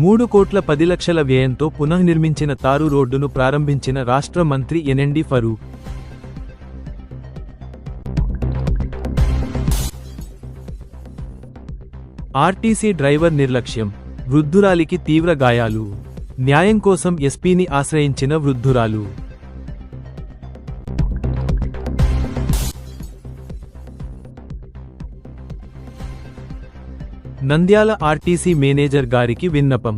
3,10,00,000 వ్యయంతో పునఃనిర్మించిన తారు రోడ్డును ప్రారంభించిన రాష్ట్ర మంత్రి ఎన్ఎండి ఫరూక్. ఆర్టీసీ డ్రైవర్ నిర్లక్ష్యం, వృద్ధురాలికి తీవ్ర గాయాలు. న్యాయం కోసం ఎస్పీని ఆశ్రయించిన వృద్ధురాలు. నంద్యాల ఆర్టీసీ మేనేజర్ గారికి విన్నపం.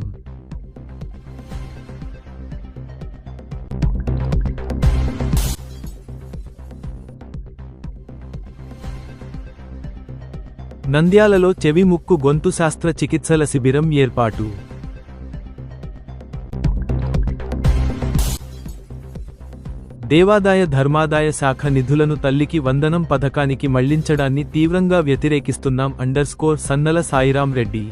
నంద్యాలలో చెవి ముక్కు గొంతు శాస్త్ర చికిత్సల శిబిరం ఏర్పాటు. దేవాదాయ ధర్మాదాయ శాఖ నిధులను తల్లికి వందనం పథకానికి మళ్లించడాన్ని తీవ్రంగా వ్యతిరేకిస్తున్నాం సన్నల సాయిరాం రెడ్డి.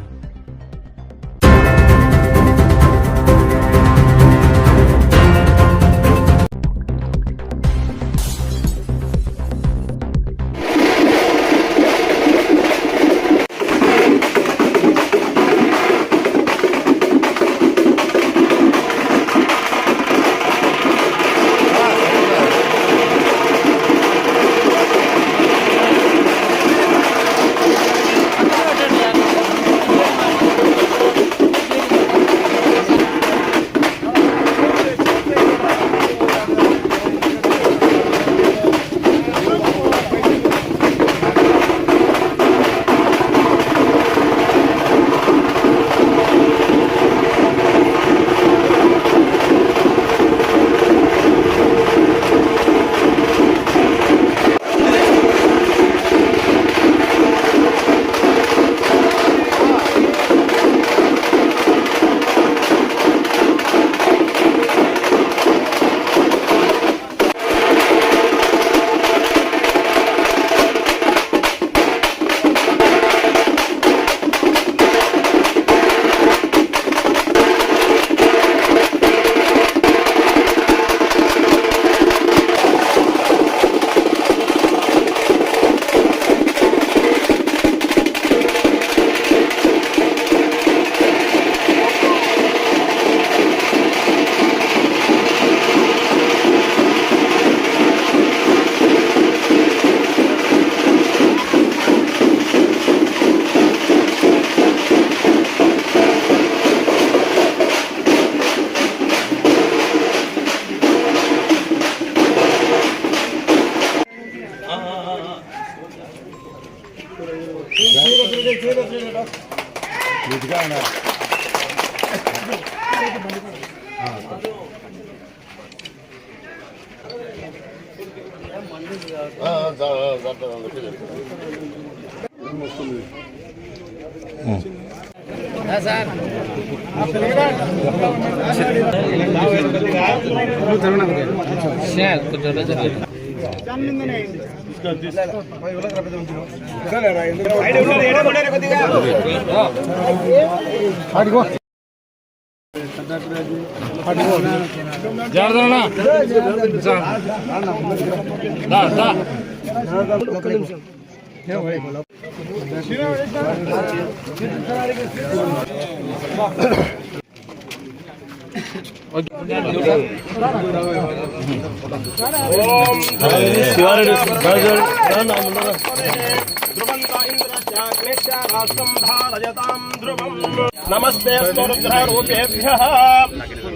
नमस्ते रुद्रारूपेभ्यः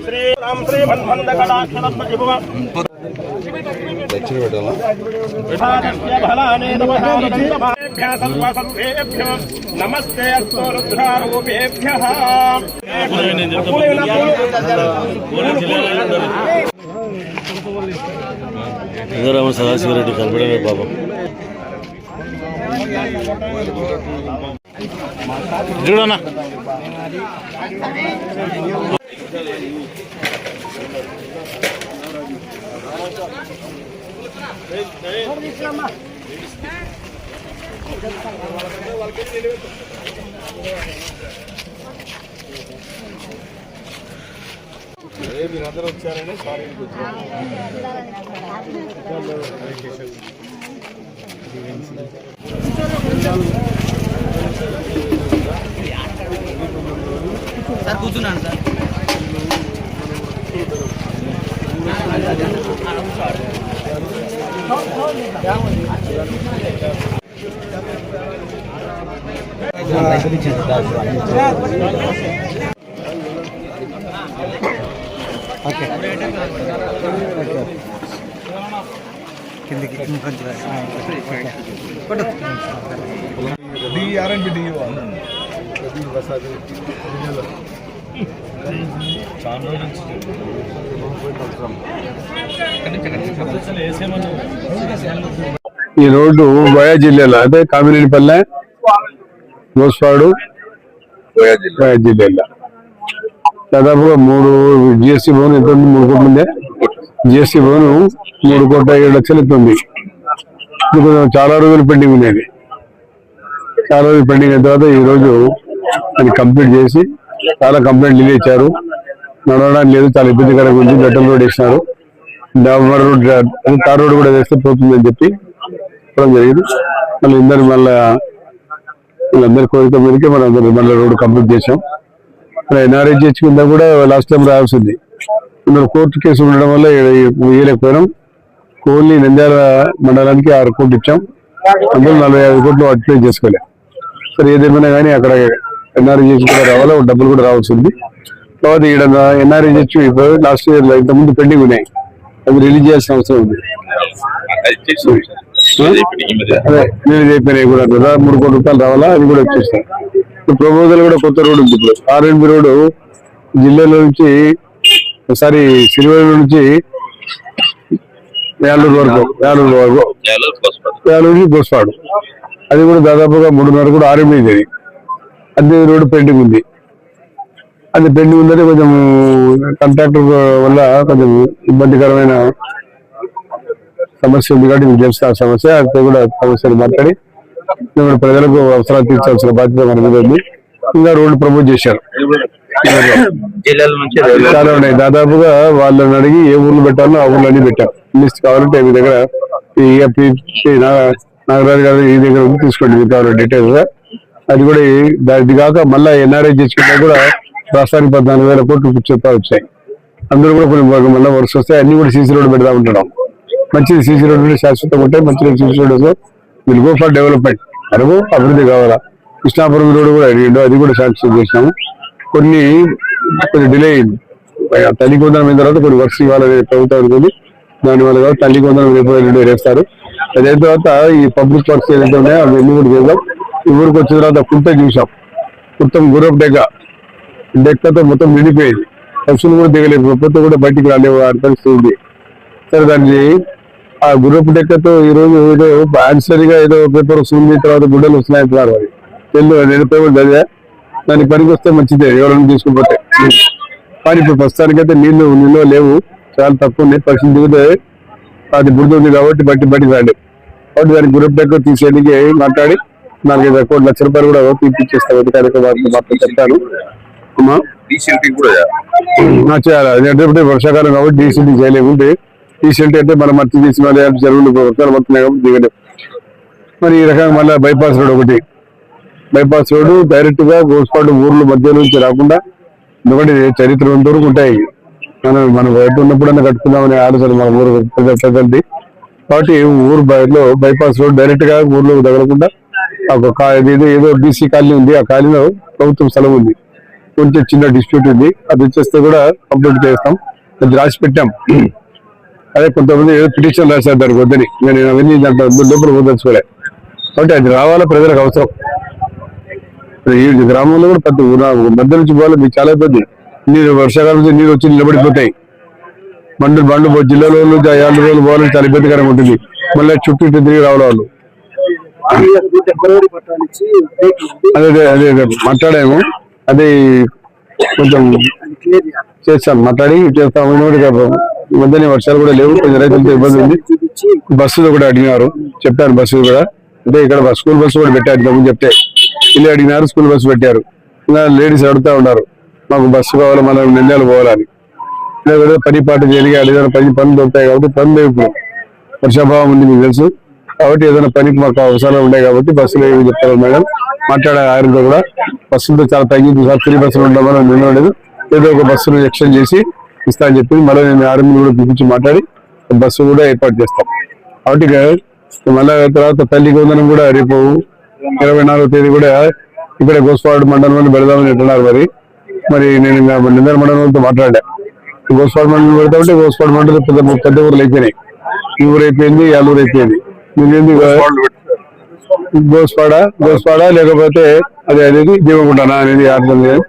श्रीराम श्रीमन्मन्दकटाक्षरत्न विभव नमस्ते रुद्रारूपेभ्यः సదాశివరెడ్డి కలపడమే బాబా చూడన్నా మీరందరూ వచ్చారని సారీ సార్ కూర్చున్నాను సార్. ఈ రోడ్డు వయా జిల్లాలో అంటే కామినేనిపల్లె గోస్పాడు వయా జిల్లాలో దాదాపుగా 3 జిఎస్టీ భవన్ ఎంత ఉంది? 3 కోట్ల ఉందే. జిఎస్టీ భవన్ 3,07,00,000 ఎత్తుంది. చాలా రోజులు పెండింగ్ ఉండేది. చాలా రోజులు పెండింగ్ అయిన తర్వాత ఈ రోజు అది కంప్లీట్ చేసి చాలా కంప్లైంట్లు ఇచ్చారు. నడవడానికి లేదు, చాలా ఇబ్బందికరంగా ఉంది. గట్టల రోడ్ వేసినారు. డాంబర్ రోడ్ తార్ రోడ్ కూడా వేస్తే పోతుందని చెప్పి చెప్పడం జరిగింది. మళ్ళీ వీళ్ళందరి కోరిక మీదకే మనం మళ్ళీ రోడ్డు కంప్లీట్ చేసాం. ఎన్ఆర్ఐజిహెచ్ కింద కూడా లాస్ట్ టైం రావాల్సింది. ఇందులో కోర్టు కేసు ఉండడం వల్ల ఇవ్వలేకపోయినాం. ఓన్లీ నంద్యాల మండలానికి 6 కోట్లు ఇచ్చాం. అందులో 45 కోట్లు అట్లే చేసుకోలే. సరే ఏదేమైనా కానీ అక్కడ ఎన్ఆర్ఐజిహెచ్ కూడా రావాలా, డబ్బులు కూడా రావాల్సింది. తర్వాత ఈడ ఎన్ఆర్ఐజిహెచ్ లాస్ట్ ఇయర్ ఇంతకుముందు పెండింగ్ ఉన్నాయి, అది రిలీజ్ చేయాల్సిన అవసరం ఉంది. అదే నేను చెప్పినాయి కూడా 3 కోట్ల రూపాయలు రావాలా, అది కూడా వచ్చేస్తాయి. ప్రపోజల్ కూడా కొత్త రోడ్డు ఉంది. ఇప్పుడు ఆర్ఎన్బి రోడ్డు జిల్లాలో నుంచి సిరివెల్ల నుంచి వేలూరు వరకు నుంచి గోస్పాడు, అది కూడా దాదాపుగా 3.5 కూడా ఆర్ఎంబి. అది రోడ్డు పెండింగ్ ఉంది. అది పెండింగ్ ఉందని కొంచెం కాంట్రాక్టర్ వల్ల కొంచెం ఇబ్బందికరమైన సమస్య ఉంది కాబట్టి మీకు తెలుసు ఆ సమస్య. అది కూడా సమస్యలు మాట్లాడి ప్రజలకు అవసరాలు తీర్చాల్సిన బాధ్యత మన మీద ఉంది. ఇంకా రోడ్డు ప్రపోజ్ చేశారు. చాలా ఉన్నాయి. దాదాపుగా వాళ్ళని అడిగి ఏ ఊర్లు పెట్టాలో ఆ ఊర్లన్నీ పెట్టాం. లిస్ట్ కావాలంటే మీ దగ్గర నాగరాజు గారు ఈ దగ్గర ఉంది, తీసుకోండి మీకు కావాలి డీటెయిల్స్ గా. అది కూడా ఇది కాక మళ్ళీ ఎన్ఆర్ఐ చేసుకున్నా కూడా రాష్ట్రానికి 14,000 కోట్లు చెప్పా వచ్చాయి. అందరూ కూడా కొన్ని మళ్ళీ వర్క్స్ వస్తాయి. అన్ని కూడా సీసీ రోడ్డు పెడతా ఉంటున్నాం. మంచిది సీసీ రోడ్డు శాశ్వతంగా ఉంటాయి. మంచిగా CC road will go for development. అరుగు అభివృద్ధి కావాలా. కృష్ణాపురం రోడ్డు కూడా అడిగిండు, అది కూడా శాంక్షన్ చేసినాము. కొంచెం డిలే అయింది. తల్లికి వందనం అయిన తర్వాత కొన్ని వర్క్స్ ఇవ్వాలని ప్రభుత్వం అనుకుంది. దానివల్ల కాదు తల్లికి వందనం రేపు 2 వేస్తారు. అదైన తర్వాత ఈ పబ్లిక్ వర్క్స్ ఏదైతే ఉన్నాయో అవన్నీ కూడా చేద్దాం. ఈ ఊరికి వచ్చిన తర్వాత కుంట చూసాం. మొత్తం గుర్రపు డెక్కతో మొత్తం నిండిపోయింది. పశువులు కూడా దిగలేదు, మొత్తం కూడా బయటికి రాలేవు పరిస్థితి ఉంది. సరే దాన్ని ఆ గుర్రపు డెక్కతో ఈ రోజు ఏదో ఆన్సరీగా ఏదో పేపర్ వస్తుంది, తర్వాత గుడ్డలు వస్తున్నాయంటున్నారు. అది నేను పేపర్ చదివా. దానికి పనికి వస్తే మంచిదే ఎవరైనా తీసుకుపోతే. కానీ ఇప్పుడు ప్రస్తుతానికైతే నీళ్లు లేవు, చాలా తక్కువ ఉన్నాయి. పక్షులు దిగితే అది బురద ఉంది కాబట్టి బయటికి రాలేదు. కాబట్టి దానికి గుర్రపు డెక్క తీసేందుకు మాట్లాడి 4-5 కోట్ల లక్ష రూపాయలు కూడా తీపిచ్చేస్తాం. అధికారిక చెప్తాను. చేయాలి వర్షాకాలం కాబట్టి డీసీటీ చేయలేకుంటే డీసీటీ అంటే మన మట్టి తీసిన చెరువులు వర్షాలు పడుతున్నాయి కాబట్టి దిగలేవు. మరి ఈ రకంగా మళ్ళీ బైపాస్ రోడ్ ఒకటి, బైపాస్ రోడ్డు డైరెక్ట్ గా గోస్పాడు ఊర్ల మధ్య నుంచి రాకుండా ఎందుకంటే చరిత్ర వరకు ఉంటాయి. మనం బయట ఉన్నప్పుడన్నా కట్టుకుందామనే ఆలోచన మన ఊరు ప్రజలది. కాబట్టి ఊరు బయటలో బైపాస్ రోడ్ డైరెక్ట్ గా ఊర్లో తగలకుండా ఏదో బీసీ కాలనీ ఉంది. ఆ కాలనీలో ప్రభుత్వం స్థలం ఉంది, కొంచెం చిన్న డిస్ప్యూట్ ఉంది. అది వచ్చేస్తే కూడా కంప్లీట్ చేస్తాం. అది రాసి పెట్టాం. అదే కొంతమంది ఏదో పిటిషన్ రాశారు దానికి వద్దని. నేను అవన్నీ దాంట్లో లోపల వదలుచుకోలే. కాబట్టి అది రావాలా, ప్రజలకు అవసరం. ఈ గ్రామంలో కూడా ప్రతి మధ్య నుంచి పోవాలి. మీకు చాలా ఇబ్బంది. నీరు వర్షాకాలం నుంచి నీరు వచ్చి నిలబడిపోతాయి. బండ్లు జిల్లాలో 5 రోజులు పోవాలని చాలా ఇబ్బందికరంగా ఉంటుంది. మళ్ళీ చుట్టూ తిరిగి రావాలి వాళ్ళు. అదే మాట్లాడాము. అది కొంచెం చేస్తాను, మాట్లాడి చేస్తాము. మధ్యనే వర్షాలు కూడా లేవు, కొంచెం రైతులతో ఇబ్బంది ఉంది. బస్సులు కూడా అడిగినారు, చెప్పారు. బస్సులు కూడా అంటే ఇక్కడ స్కూల్ బస్సు కూడా పెట్టారు. ఇంతకుముందు చెప్తే ఇల్లు అడిగినారు, స్కూల్ బస్సు పెట్టారు. ఇంకా లేడీస్ అడుగుతా ఉన్నారు మాకు బస్సు కావాలి, మనం నంద్యాల పోవాలని. లేకపోతే పని పాటు జరిగి అడిగిన పనులు దొరుకుతాయి కాబట్టి పనులు లేవు. ఇప్పుడు వర్షాభావం ఉంది మీకు తెలుసు. కాబట్టి ఏదైనా పనికి మాకు అవసరాలు ఉన్నాయి కాబట్టి బస్సులు ఏమి చెప్తారు మేడం. మాట్లాడే ఆయనతో కూడా బస్సులతో చాలా తగ్గింది సార్, ఫ్రీ బస్సులు ఉండడం వల్ల నిలవలేదు, ఏదో ఒక బస్సును ఎక్స్టెండ్ చేసి ఇస్తా అని చెప్పి మళ్ళీ నేను ఆర్మీ కూడా పిలిపించి మాట్లాడి బస్సు కూడా ఏర్పాటు చేస్తాం. కాబట్టి మళ్ళీ తర్వాత తల్లి వందనం కూడా రేపు 24వ తేదీ కూడా ఇక్కడ గోస్వాడ మండలంలో పెడదామని అంటున్నారు. మరి నేను నిందర మండలంతో మాట్లాడా, గోస్వాడ మండలం పెడతామంటే గోస్వాడ మండలం పెద్ద ఊర్లు అయిపోయినాయి, ఈ ఊరు అయిపోయింది, యాలూరు అయిపోయింది. మీరేంది గోస్వాడ లేకపోతే అనేది దేవగుంటనా అనేది అర్థం లేదు.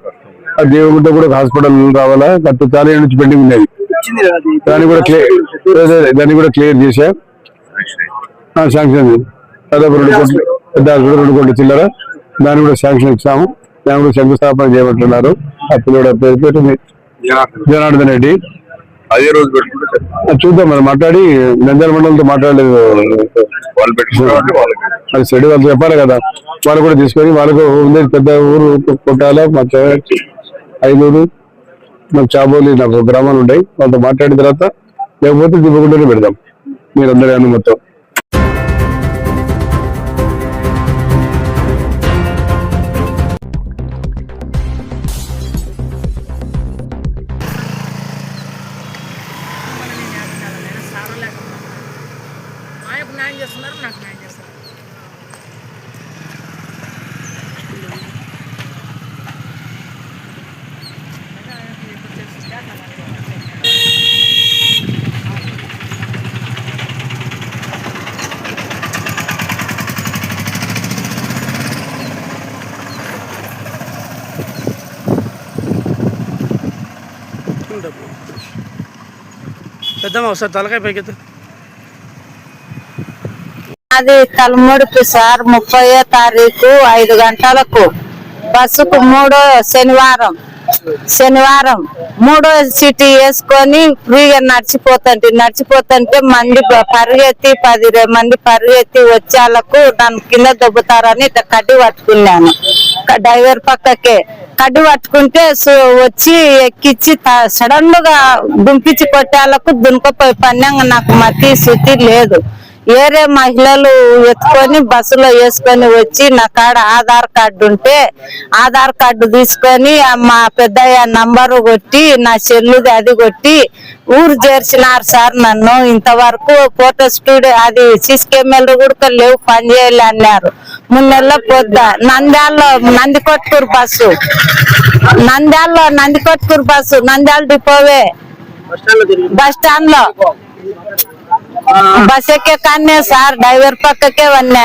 ఆ దేవగుంట కూడా హాస్పిటల్ రావాలా, గత చాలా ఏళ్ళ నుంచి పెండింగ్ ఉండేది, దాన్ని కూడా క్లియర్ చేశా. శాంక్షన్ దాదాపు 2 కోట్లు, పెద్ద 2 కోట్ల చిల్లర, దాన్ని కూడా శాంక్షన్ ఇచ్చాము. దాన్ని కూడా శంకుస్థాపన చేయమంటున్నారు. ఆ పిల్లడు పేరు జనార్దన్ రెడ్డి. అదే రోజు చూద్దాం మరి, మాట్లాడి నంద్యాల మండలంతో మాట్లాడలేదు, అది చెడు వాళ్ళు చెప్పాలి కదా, వాళ్ళు కూడా తీసుకొని వాళ్ళకు ఉండేది పెద్ద ఊరు కొట్టాల, మా ఐదూరు, మా చాబోలి నాకు గ్రామాలు ఉన్నాయి, వాళ్ళతో మాట్లాడిన తర్వాత లేకపోతే దిబ్బగుంటనే పెడదాం మీరందరి అనుమతితో. పెద్దమ్మ ఒకసారి తలకాయ పైకి. అది తలముడికి సార్ 30వ తారీఖు 5 గంటలకు బస్సుకు 3వ శనివారం 3వ సీటు వేసుకొని ఫ్రీగా నడిచిపోతుంటే మంది పరిగెత్తి 10 మంది పరిగెత్తి వచ్చేళ్ళకు దాని కింద దొబ్బుతారని కడ్డి పట్టుకున్నాను. డ్రైవర్ పక్కకే కడ్డి పట్టుకుంటే వచ్చి ఎక్కించి సడన్ గా దుంపించి కొట్టేళ్ళకు దునకపోయి పన్నంగా నాకు మతి శుద్ధి లేదు. వేరే మహిళలు ఎత్తుకొని బస్సులో వేసుకొని వచ్చి నా కాడ ఆధార్ కార్డు ఉంటే ఆధార్ కార్డు తీసుకొని మా పెద్దయ్య నంబరు కొట్టి నా చెల్లుది అది కొట్టి ఊరు చేర్చినారు సార్. నన్ను ఇంతవరకు ఫోటో స్టూడియో అది సీసీ కెమెరాలు కూడా లేవు, పని చేయాలి అన్నారు. 3 నెలల పొద్ద నంద్యాలలో నందికొట్కూరు బస్సు నంద్యాల డిపోవే బస్ స్టాండ్ లో బస్ ఎక్కే కాన్నే సార్ డ్రైవర్ పక్కకే వన్నా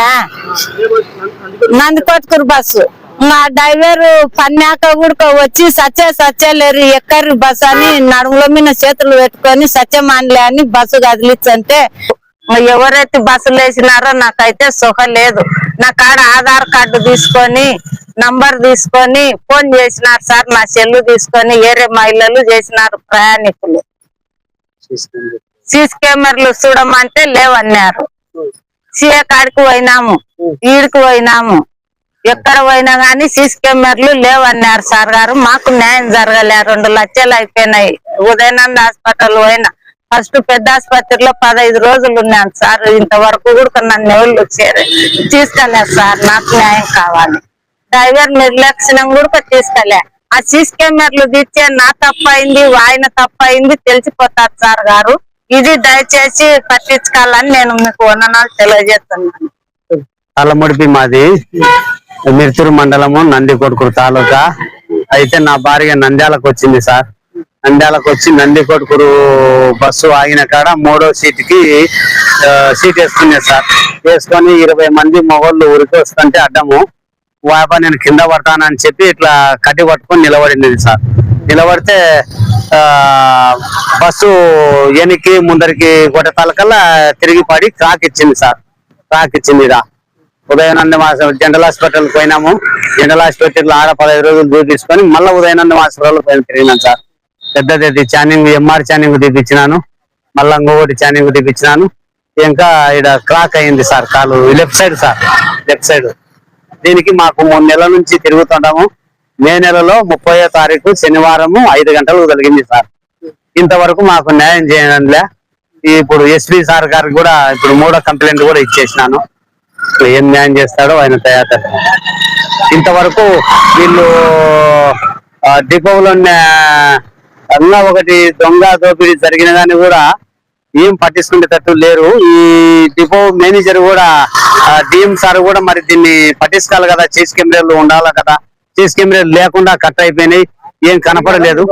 నందికొట్కూరు బస్సు. మా డ్రైవర్ పన్నాక కూడా వచ్చి సచ్చేలేరు ఎక్కర్రి బస్ అని నడుముల మీద చేతులు పెట్టుకొని సత్యమానలే అని బస్సు కదిలించంటే ఎవరైతే బస్సులు వేసినారో నాకైతే సుఖ లేదు. నా కాడ ఆధార్ కార్డు తీసుకొని నంబర్ తీసుకొని ఫోన్ చేసినారు సార్, నా సెల్లు తీసుకొని వేరే మహిళలు చేసినారు ప్రయాణికులు. సీసీ కెమెరాలు చూడమంటే లేవన్నారు. సీఏ కాడికి పోయినాము, ఈడికి పోయినాము, ఎక్కడ పోయినా గానీ సీసీ కెమెరాలు లేవన్నారు సార్ గారు. మాకు న్యాయం జరగలే, 2 లక్షలు అయిపోయినాయి. ఉదయనంద హాస్పిటల్ పోయినా, ఫస్ట్ పెద్ద ఆసుపత్రిలో 15 రోజులు ఉన్నాను సార్. ఇంతవరకు కూడా నన్ను ఎవరు తీసుకెళ్ళారు సార్. నాకు న్యాయం కావాలి. డ్రైవర్ నిర్లక్ష్యం కూడా తీసుకెళ్ళా. ఆ సీసీ కెమెరాలు తీర్చే నా తప్పైంది, ఆయన తప్పైంది తెలిసిపోతారు సార్ గారు. ఇది దయచేసి పట్టించుకోవాలని నేను మీకు వందనాలు తెలియజేస్తున్నాను. తలముడిపి మాది మిర్తూరు మండలము నందికొట్కూరు తాలూకా. అయితే నా భార్య నంద్యాలకు వచ్చింది సార్. నంద్యాలకు వచ్చి నందికొట్కూరు బస్సు ఆగిన కాడ 3వ సీటుకి సీట్ వేసుకునేది సార్. వేసుకొని 20 మంది మొగోళ్ళు ఊరికి వస్తుంటే అడ్డము వాపా నేను కింద పడతానని చెప్పి ఇట్లా కట్టి పట్టుకొని నిలబడింది సార్. నిలబడితే బస్సు వెనక్కి ముందరికి కొట్టే తలకల్లా తిరిగి పడి క్రాక్ ఇచ్చింది సార్. క్రాక్ ఇచ్చింది ఇదా ఉదయానంద జనరల్ హాస్పిటల్కి పోయినాము. జనరల్ హాస్పిటల్ ఆడ 15 రోజులు దూరం తీసుకొని మళ్ళీ ఉదయానంద హాస్పిటల్ పైన తిరిగినాను సార్. పెద్దది ఛానింగ్ ఎంఆర్ ఛానింగ్ తీపించినాను, మళ్ళీ ఇంకొకటి ఛానింగ్ తీపించినాను. ఇంకా ఇక్కడ క్రాక్ అయింది సార్ కాలు left side sir, left side. దీనికి మాకు 3 నెలల నుంచి తిరుగుతుంటాము. మే నెలలో 30వ తారీఖు శనివారము 5 గంటలకు జరిగింది సార్. ఇంతవరకు మాకు న్యాయం చేయడంలే. ఇప్పుడు ఎస్పీ సార్ గారికి కూడా ఇప్పుడు 3వ కంప్లైంట్ కూడా ఇచ్చేసినాను. ఏం న్యాయం చేస్తాడో ఆయన తయారు. ఇంతవరకు వీళ్ళు డిపోలో అన్నా ఒకటి దొంగ దోపిడీ జరిగిన దాన్ని కూడా ఏం పట్టించుకునేటట్టు లేరు. ఈ డిపో మేనేజర్ కూడా డిఎం సార్ కూడా మరి దీన్ని పట్టించుకోవాలి కదా, సీసీ కెమెరాలు ఉండాలి కదా, సీసీ కెమెరాలు లేకుండా కట్ అయిపోయినాయి, ఏం కనపడలేదు.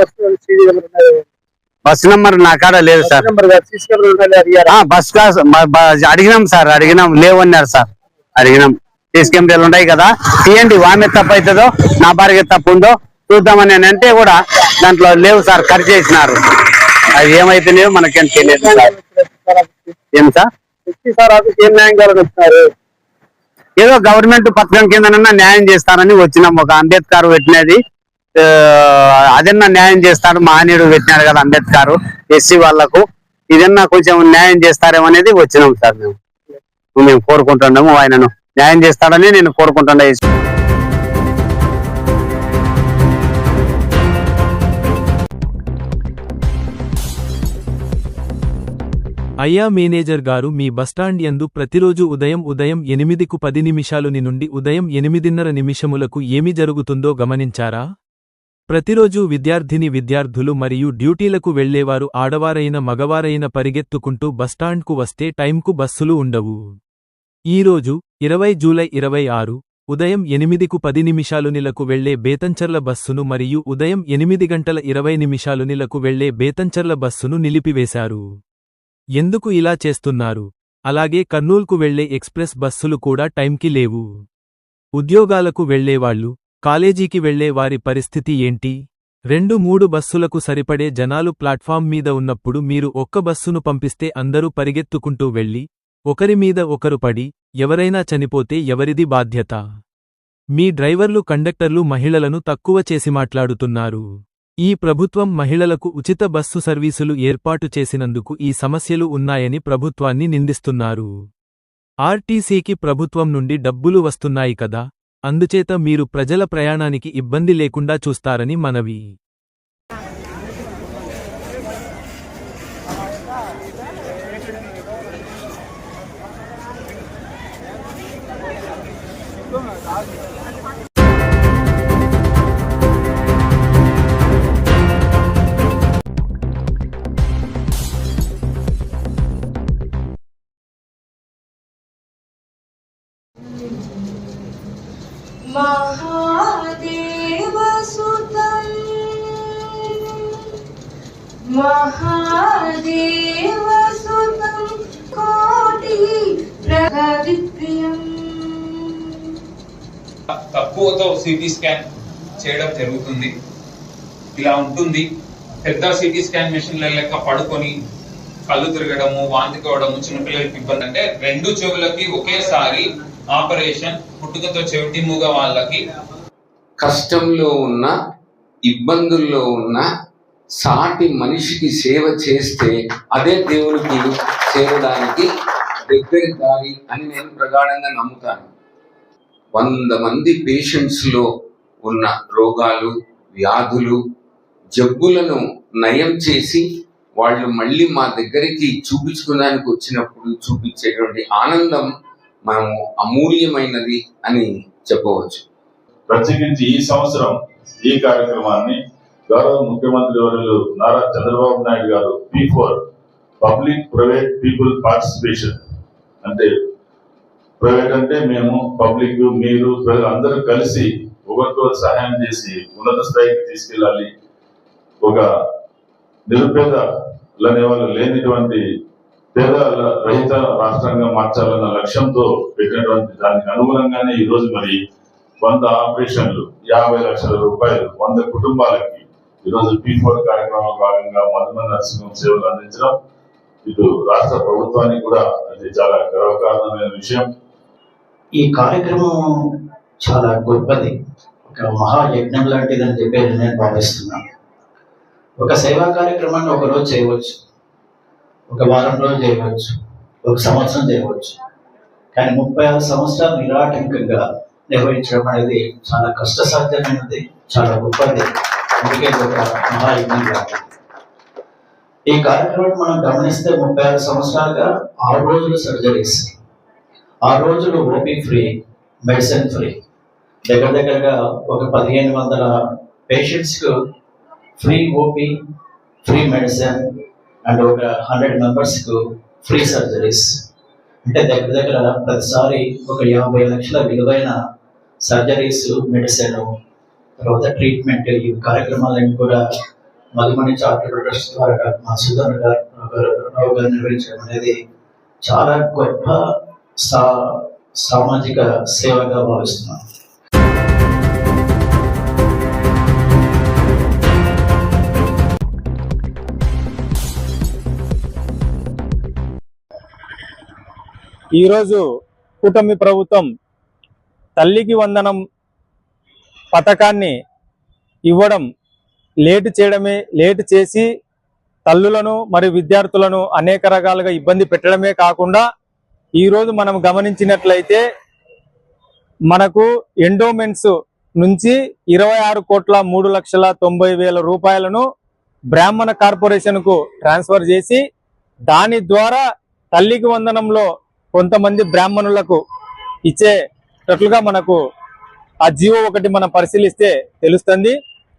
బస్ నెంబర్ నా కాడ లేదు సార్. బస్ క్లాస్ అడిగినాం సార్, లేవన్నారు సార్. సీసీ కెమెరాలు ఉన్నాయి కదా, తీయండి, వామే తప్పు అవుతుందో నా భార్య తప్పు ఉందో చూద్దామని అంటే కూడా దాంట్లో లేవు సార్, కట్ చేసినారు. అది ఏమైపోయినాయో మనకేం తెలియదు సార్. ఏం సార్ ఏం న్యాయం కలుగుతున్నారు? ఏదో గవర్నమెంట్ పథకం కిందనన్నా న్యాయం చేస్తారని వచ్చినాం. ఒక అంబేద్కర్ పెట్టినది అదన్నా న్యాయం చేస్తాడు, మహనీయుడు పెట్టినాడు కదా అంబేద్కర్ ఎస్సీ వాళ్లకు, ఇదన్నా కొంచెం న్యాయం చేస్తారేమో అనేది వచ్చినాం సార్. మేము కోరుకుంటున్నాము, ఆయనను న్యాయం చేస్తాడని నేను కోరుకుంటున్నా. అయ్యా మేనేజర్ గారు, మీ బస్టాండ్ యందు ప్రతిరోజు ఉదయం 8:10 నుండి ఉదయం 8:30 ఏమి జరుగుతుందో గమనించారా? ప్రతిరోజు విద్యార్థులు మరియు డ్యూటీలకు వెళ్లేవారు ఆడవారైన మగవారైన పరిగెత్తుకుంటూ బస్టాండ్కు వస్తే టైంకు బస్సులు ఉండవు. ఈరోజు 20 జూలై 26 ఉదయం 8:10 వెళ్లే బేతంచర్ల బస్సును మరియు ఉదయం 8:20 వెళ్లే బేతంచర్ల బస్సును నిలిపివేశారు. ఎందుకు ఇలా చేస్తున్నారు? అలాగే కర్నూల్కు వెళ్లే ఎక్స్ప్రెస్ బస్సులు కూడా టైంకి లేవు. ఉద్యోగాలకు వెళ్లేవాళ్లు, కాలేజీకి వెళ్లే వారి పరిస్థితి ఏంటి? 2-3 బస్సులకు సరిపడే జనాలు ప్లాట్ఫామ్ మీద ఉన్నప్పుడు మీరు ఒక్క బస్సును పంపిస్తే అందరూ పరిగెత్తుకుంటూ వెళ్లి ఒకరి మీద ఒకరు పడి ఎవరైనా చనిపోతే ఎవరిది బాధ్యత? మీ డ్రైవర్లు కండక్టర్లు మహిళలను తక్కువ చేసి మాట్లాడుతున్నారు. ఈ ప్రభుత్వం మహిళలకు ఉచిత బస్సు సర్వీసులు ఏర్పాటు చేసినందుకు ఈ సమస్యలు ఉన్నాయని ప్రభుత్వాన్ని నిందిస్తున్నారు. ఆర్టీసీకి ప్రభుత్వం నుండి డబ్బులు వస్తున్నాయి కదా, అందుచేత మీరు ప్రజల ప్రయాణానికి ఇబ్బంది లేకుండా చూస్తారని మనవి. महादेवसुतं महादेवसुतं कोटि प्रविप्रियम्. తక్కువతో సిటీ స్కాన్ చేయడం జరుగుతుంది. ఇలా ఉంటుంది. పెద్ద సిటీ స్కాన్ మెషిన్ల లెక్క పడుకొని కళ్ళు తిరగడము, వాంతి కావడము, చిన్నపిల్లలకి ఇబ్బంది. అంటే 2 చెవులకి ఒకేసారి ఆపరేషన్, పుట్టుకతో చెవిటి మూగ వాళ్ళకి. కష్టంలో ఉన్న, ఇబ్బందుల్లో ఉన్న సాటి మనిషికి సేవ చేస్తే అదే దేవునికి చేరడానికి దగ్గర దారి అని నేను ప్రగాఢంగా నమ్ముతాను. 100 మంది పేషెంట్స్ లో ఉన్న రోగాలు, వ్యాధులు, జబ్బులను నయం చేసి వాళ్ళు మళ్ళీ మా దగ్గరికి చూపించుకోవడానికి వచ్చినప్పుడు చూపించేటువంటి ఆనందం మనము అమూల్యమైనది అని చెప్పవచ్చు. ప్రత్యేకించి ఈ సంవత్సరం ఈ కార్యక్రమాన్ని గౌరవ ముఖ్యమంత్రి వర్యులు నారా చంద్రబాబు నాయుడు గారు P4 public private people participation, అంటే ప్రైవేట్ అంటే మేము, పబ్లిక్ మీరు, ప్రజలు అందరూ కలిసి ఒకరికొకరు సహాయం చేసి ఉన్నత స్థాయికి తీసుకెళ్ళాలి, ఒక నిరుపేదలనే వాళ్ళు లేనిటువంటి పేద రహిత రాష్ట్రంగా మార్చాలన్న లక్ష్యంతో పెట్టినటువంటి దానికి అనుగుణంగానే ఈ రోజు మరి 100 ఆపరేషన్లు, 50 లక్షల రూపాయలు 100 కుటుంబాలకి ఈరోజు P4 కార్యక్రమంలో భాగంగా మధుమ నర్సింహం సేవలు అందించడం ఇటు రాష్ట్ర ప్రభుత్వానికి కూడా అది చాలా గర్వకారణమైన విషయం. ఈ కార్యక్రమం చాలా గొప్పది, ఒక మహాయజ్ఞం లాంటిదని చెప్పి నేను భావిస్తున్నాను. ఒక సేవా కార్యక్రమాన్ని ఒక రోజు చేయవచ్చు, ఒక వారం రోజులు చేయవచ్చు, ఒక సంవత్సరం చేయవచ్చు, కానీ 36 సంవత్సరాలు నిరాటంకంగా నిర్వహించడం అనేది చాలా కష్టసాధ్యమైనది, చాలా గొప్పది. అందుకే ఒక మహాయజ్ఞం లాంటిది. ఈ కార్యక్రమాన్ని మనం గమనిస్తే 36 సంవత్సరాలుగా 6 రోజులు సర్జరీస్, 6 రోజులు ఓపీ ఫ్రీ, మెడిసిన్ ఫ్రీ. దగ్గరగా ఒక 1500 పేషెంట్స్ కు free OP, free medicine and ఒక 100 మెంబర్స్ కు ఫ్రీ సర్జరీస్. అంటే దగ్గర ప్రతిసారి ఒక 50 లక్షల విలువైన సర్జరీస్, మెడిసిన్, తర్వాత ట్రీట్మెంట్, ఈ కార్యక్రమాలన్నీ కూడా మధుమణి చారిటబుల్ ట్రస్ట్ ద్వారా మా సుధన్ రావు గారు నిర్వహించడం అనేది చాలా గొప్ప సామాజిక సేవగా భావిస్తున్నాను. ఈరోజు కూటమి ప్రభుత్వం తల్లికి వందనం పథకాన్ని ఇవ్వడం లేటు చేసి తల్లులను మరియు విద్యార్థులను అనేక రకాలుగా ఇబ్బంది పెట్టడమే కాకుండా ఈరోజు మనం గమనించినట్లయితే మనకు ఎండోమెంట్స్ నుంచి 26,03,90,000 రూపాయలను బ్రాహ్మణ కార్పొరేషన్ కు ట్రాన్స్ఫర్ చేసి దాని ద్వారా తల్లికి వందనంలో కొంతమంది బ్రాహ్మణులకు ఇచ్చేటట్లుగా మనకు ఆ జీవో ఒకటి మనం పరిశీలిస్తే తెలుస్తుంది.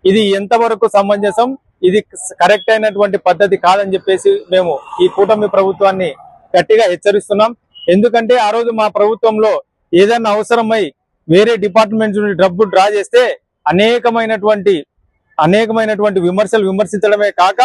ఇది ఎంతవరకు సమంజసం, ఇది కరెక్ట్ అయినటువంటి పద్ధతి కాదని చెప్పేసి మేము ఈ కూటమి ప్రభుత్వాన్ని గట్టిగా హెచ్చరిస్తున్నాం. ఎందుకంటే ఆ రోజు మా ప్రభుత్వంలో ఏదైనా అవసరమై వేరే డిపార్ట్మెంట్ నుండి డబ్బు డ్రా చేస్తే అనేకమైనటువంటి విమర్శించడమే కాక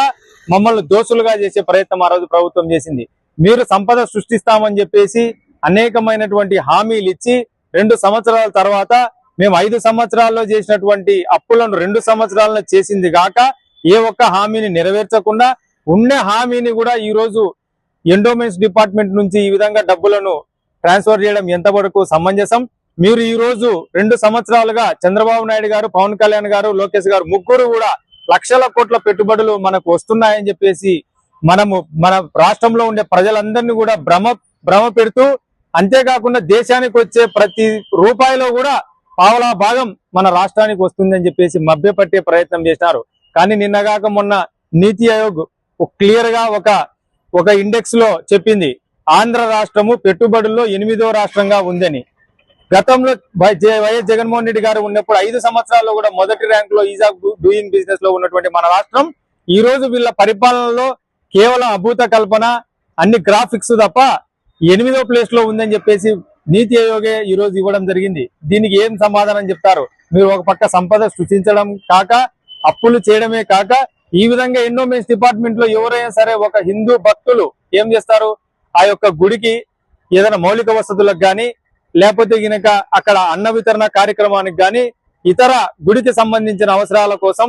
మమ్మల్ని దోషులుగా చేసే ప్రయత్నం ఆ రోజు ప్రభుత్వం చేసింది. మీరు సంపద సృష్టిస్తామని చెప్పేసి అనేకమైనటువంటి హామీలు ఇచ్చి 2 సంవత్సరాల తర్వాత మేము 5 సంవత్సరాల్లో చేసినటువంటి అప్పులను 2 సంవత్సరాల్లో చేసింది కాక ఏ ఒక్క హామీని నెరవేర్చకుండా ఉన్న హామీని కూడా ఈ రోజు ఎండోమెంట్స్ డిపార్ట్మెంట్ నుంచి ఈ విధంగా డబ్బులను ట్రాన్స్ఫర్ చేయడం ఎంతవరకు సమంజసం? మీరు ఈ రోజు 2 సంవత్సరాలుగా చంద్రబాబు నాయుడు గారు, పవన్ కళ్యాణ్ గారు, లోకేష్ గారు ముగ్గురు కూడా లక్షల కోట్ల పెట్టుబడులు మనకు వస్తున్నాయని చెప్పేసి మన రాష్ట్రంలో ఉండే ప్రజలందరినీ కూడా భ్రమ పెడుతూ, అంతేకాకుండా దేశానికి వచ్చే ప్రతి రూపాయిలో కూడా పావలా భాగం మన రాష్ట్రానికి వస్తుందని చెప్పేసి మభ్యపట్టే ప్రయత్నం చేశారు. కానీ నిన్నగాక మొన్న నీతి ఆయోగ్ క్లియర్ గా ఒక ఇండెక్స్ లో చెప్పింది, ఆంధ్ర రాష్ట్రము పెట్టుబడుల్లో 8వ రాష్ట్రంగా ఉందని. గతంలో వైఎస్ జగన్మోహన్ రెడ్డి గారు ఉన్నప్పుడు 5 సంవత్సరాల్లో కూడా మొదటి ర్యాంక్ లో ఈజ్ ఆఫ్ డూయింగ్ బిజినెస్ లో ఉన్నటువంటి మన రాష్ట్రం ఈ రోజు వీళ్ళ పరిపాలనలో కేవలం అభూత కల్పన, అన్ని గ్రాఫిక్స్ తప్ప 8వ ప్లేస్ లో ఉందని చెప్పేసి నీతి ఆయోగే ఈ రోజు ఇవ్వడం జరిగింది. దీనికి ఏం సమాధానం చెప్తారు? మీరు ఒక పక్క సంపద సృష్టించడం కాక, అప్పులు చేయడమే కాక, ఈ విధంగా ఎండోమెంట్స్ డిపార్ట్మెంట్ లో ఎవరైనా సరే ఒక హిందూ భక్తులు ఏం చేస్తారు, ఆ యొక్క గుడికి ఏదైనా మౌలిక వసతులకు గాని, లేకపోతే గినక అక్కడ అన్న వితరణ కార్యక్రమానికి గాని, ఇతర గుడికి సంబంధించిన అవసరాల కోసం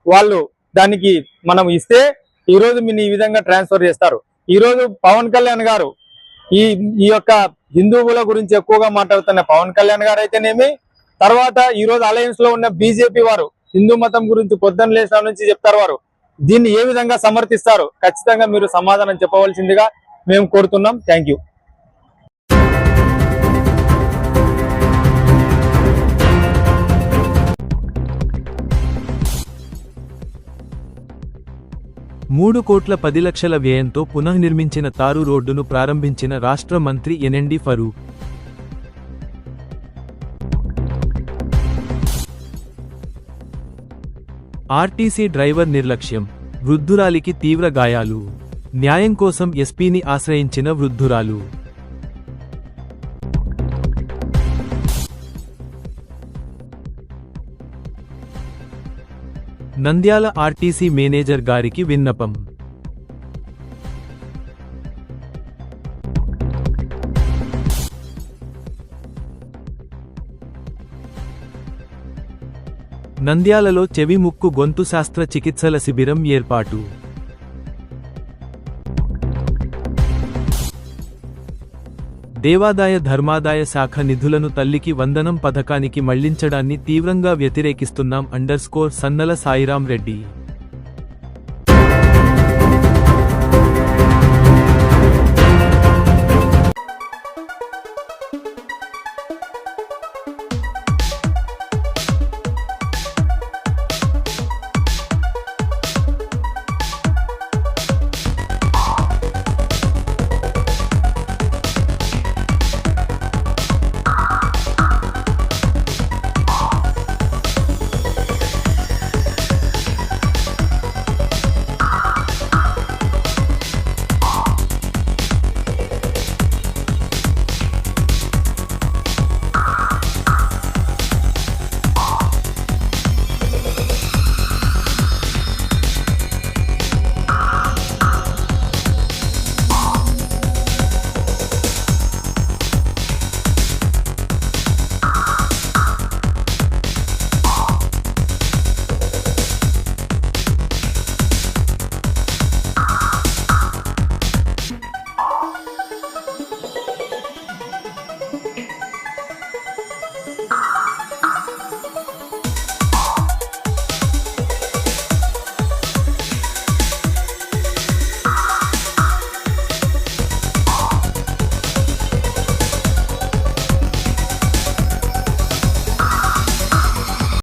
వాళ్ళు దానికి మనం ఇస్తే ఈ రోజు మీరు ఈ విధంగా ట్రాన్స్ఫర్ చేస్తారు. ఈ రోజు పవన్ కళ్యాణ్ గారు ఈ యొక్క హిందువుల గురించి ఎక్కువగా మాట్లాడుతున్న పవన్ కళ్యాణ్ గారు అయితేనేమి, తర్వాత ఈ రోజు అలయన్స్ లో ఉన్న బీజేపీ వారు హిందూ మతం గురించి పొద్దున్న లేచిన నుంచి చెప్తారు. వారు దీన్ని ఏ విధంగా సమర్థిస్తారు? ఖచ్చితంగా మీరు సమాధానం చెప్పవలసిందిగా మేము కోరుతున్నాం. Thank you. ₹3,10,00,000 వ్యయంతో పునఃనిర్మించిన తారు రోడ్డును ప్రారంభించిన రాష్ట్ర మంత్రి ఎన్ఎండి ఫరూక్. ఆర్టీసీ డ్రైవర్ నిర్లక్ష్యం, వృద్ధురాలికి తీవ్ర గాయాలు. న్యాయం కోసం ఎస్పీని ఆశ్రయించిన వృద్ధురాలు. నంద్యాల ఆర్టీసీ మేనేజర్ గారికి విన్నపం. నంద్యాలలో చెవి ముక్కు గొంతు శాస్త్ర చికిత్సల శిబిరం ఏర్పాటు. దేవాదాయ ధర్మాదాయ శాఖ నిధులను తల్లికి వందనం పథకానికి మళ్లించడాన్ని తీవ్రంగా వ్యతిరేకిస్తున్నాం. _సన్నల సాయిరాం రెడ్డి.